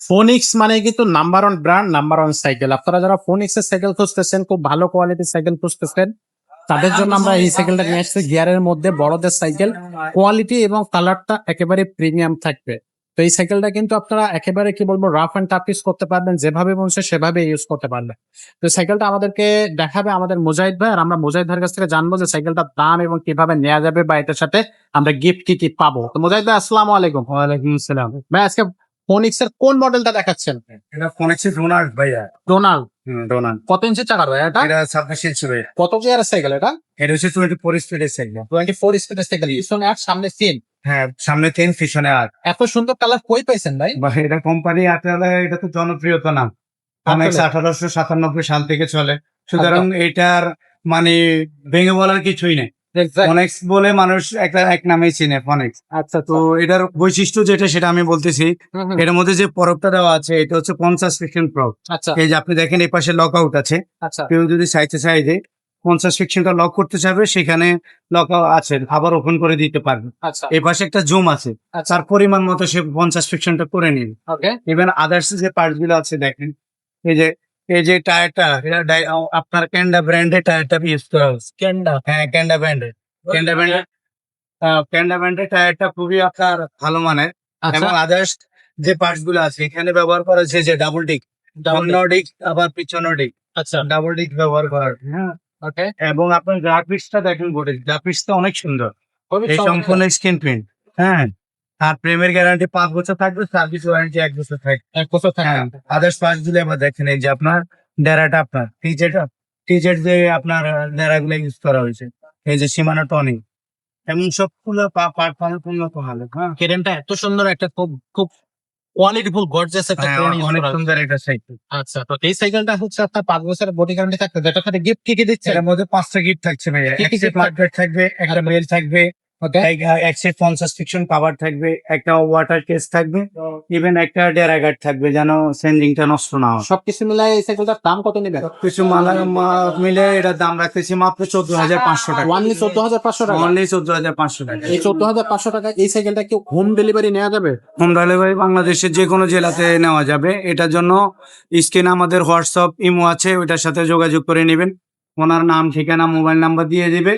Phoenix মানে কিন্তু number one brand, number one cycle. আপনারা যারা ফোনিক্স এর সাইকেল খুঁজতেছেন, খুব ভালো কোয়ালিটির সাইকেল খুঁজতেছেন, তাদের জন্য আমরা এই সাইকেলটা নিয়ে আসছি। গিয়ারের মধ্যে বড়দের সাইকেল, কোয়ালিটি এবং কালারটা একেবারে প্রিমিয়াম থাকবে। তো এই সাইকেলটা কিন্তু আপনারা একেবারে কি বলবো রাফ এন্ড টাফ ইউজ করতে পারবেন, যেভাবে বলছে সেভাবে ইউজ করতে পারবেন। তো সাইকেলটা আমাদেরকে দেখাবে আমাদের মুজাহিদ ভাই, আর আমরা মুজাহিদ ভাইয়ের কাছ থেকে জানবো যে সাইকেলটার দাম এবং কিভাবে নেওয়া যাবে বা এটার সাথে আমরা গিফট কি কি পাবো। তো মুজাহিদ ভাই, আসসালামু আলাইকুম। ওয়ালাইকুম আসসালাম। ভাই, আজকে ফোনিক্স এর কোন মডেলটা দেখাচ্ছেন? এটা ফোনেক্সের ডোনাল্ড ভাইয়া। ডোনাল্ড। ডোনাল্ড। কত ইঞ্চি চাকার ভাই এটা? এটা 26 ইঞ্চি ভাইয়া। কত গিয়ারের সাইকেল এটা? এটা হচ্ছে 24 স্পিডের সাইকেল। 24 স্পিডের সাইকেল, পিছনে আর সামনে তিন। হ্যাঁ, সামনে 10 পিছনে 8। এত সুন্দর কালার কই পাইছেন ভাই? বা এটা কোম্পানি আসলে এটা তো জনপ্রিয়তা নাম। ফোনেক্স 1897 সাল থেকে চলে, সুতরাং এটার মানে ভেঙে বলার কিছুই নেই। ফোনেক্স বলে মানুষ এক নামেই চিনে, ফোনেক্স। আচ্ছা, তো এটার বৈশিষ্ট্য যেটা সেটা আমি বলতেছি। এটার মধ্যে যে পরবটা দেওয়া আছে এটা হচ্ছে 50 ফিকশন প্রব। আচ্ছা এই যে আপনি দেখেন এই পাশে লক আউট আছে, আচ্ছা কেউ যদি সাইডে 50 ফিকশনটা লক করতে চাবে সেখানে লক আছে, আবার ওপেন করে দিতে পারবে। আচ্ছা এই পাশে একটা জুম আছে, আচ্ছা তার পরিমাণ মতো সে 50 ফিকশনটা করে নিবে। ওকে। ইভেন আদার্স যে পার্টস গুলো আছে দেখেন, এই যে টায়ারটা, এটা আপনার ক্যান্ডা ব্র্যান্ডের টায়ারটা ইউজ করা হচ্ছে। হ্যাঁ, ক্যান্ডা ব্র্যান্ডের টায়ারটা খুবই আপনার ভালো মানের। এবং আদার্স যে পার্টস গুলো আছে এখানে ব্যবহার করা হচ্ছে যে ডাবল ডিক, ডিক আবার পিছনের ডিক, আচ্ছা ডাবল ডিক ব্যবহার করা। হ্যাঁ, ওকে। এবং আপনার গ্রাফিক্সটা দেখেন, গ্রাফিক্সটা অনেক সুন্দর। খুবই এই চমৎকার। সম্পূর্ণ স্ক্রিন প্রিন্ট। হ্যাঁ, আর প্রেমের গ্যারান্টি 5 বছর থাকবে, সার্ভিস ওয়ারেন্টি 1 বছর থাকবে। এক বছর থাকে। হ্যাঁ, আদার্স পার্টস গুলো আবার দেখেন, এই যে আপনার ডেরাটা, আপনার টিজেড যে আপনার ডেরাগুলো ইউজ করা হয়েছে, এই যে সীমানা টনিং, এবং সবগুলো পার্ট উন্নত ভালো। হ্যাঁ, কেরেনটা এত সুন্দর, একটা খুব খুব কোয়ালিটিফুল গর্জিয়াস একটা হ্যাঁ, ক্রেন ইউজ অনেক করা হয়েছে। সুন্দর একটা সাইকেল। আচ্ছা, তো এই সাইকেলটা হচ্ছে আপনার 5 বছরের বডি গ্যারান্টি থাকবে, যেটার সাথে গিফট কি কি দিচ্ছে? এর মধ্যে 5টা গিফট থাকছে ভাইয়া। কি কি একটা gift ফ্ল্যাট বেড থাকবে, একটা মেল থাকবে, ওকে। একটা 50 ফিকশন কভার থাকবে, একটা ওয়াটার কেস থাকবে, ইভেন একটা ডেরা গার্ড থাকবে যেন সেন্ডিংটা নষ্ট না হয়। সবকিছু মিলাই এই সাইকেলটার দাম কত নেবেন? কিছু মিলে এটার দাম রাখতেছি মাত্র 14,500 টাকা। ওয়ানলি 14,500 টাকা। অনলি 14,500 টাকা। এই 14,500 টাকা এই সাইকেলটা কি হোম ডেলিভারি নেওয়া যাবে? হোম ডেলিভারি বাংলাদেশের যে কোনো জেলাতে নেওয়া যাবে। এটার জন্য স্ক্রিনে আমাদের হোয়াটসঅ্যাপ, ইমো আছে, ওইটার সাথে যোগাযোগ করে নেবেন। ওনার নাম, ঠিকানা, মোবাইল নাম্বার দিয়ে দিবে,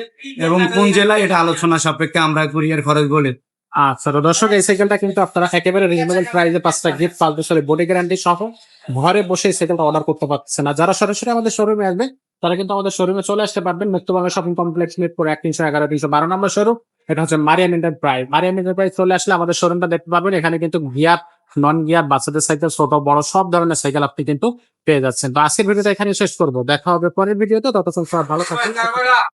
এবং কোন জেলায় এটা আলোচনা সাপেক্ষে আমরা কুরিয়ার খরচ বলে। আচ্ছা, তো দর্শক, এই সাইকেলটা কিন্তু আপনারা একেবারে রিজনেবল প্রাইসে 5টা গিফট, 5 বছরের বডি গ্যারান্টি সহ ঘরে বসে এই সাইকেলটা অর্ডার করতে পারছেন। আর যারা সরাসরি আমাদের শোরুমে আসবে তারা কিন্তু আমাদের শোরুমে চলে আসতে পারবেন। মুক্তবাংলা শপিং কমপ্লেক্স, মিরপুর 1, 311, 312 নম্বর শোরুম। এটা হচ্ছে মারিয়াম এন্টারপ্রাইজ। মারিয়াম এন্টারপ্রাইজ চলে আসলে আমাদের শোরুমটা দেখতে পাবেন। এখানে কিন্তু গিয়ার, নন গিয়ার, বাচ্চাদের সাইকেল, ছোট বড় সব ধরনের সাইকেল আপনি কিন্তু পেয়ে যাচ্ছেন। তো আজকের ভিডিওটা এখানে শেষ করবো, দেখা হবে পরের ভিডিওতে। ততক্ষণ সবাই ভালো থাকবেন।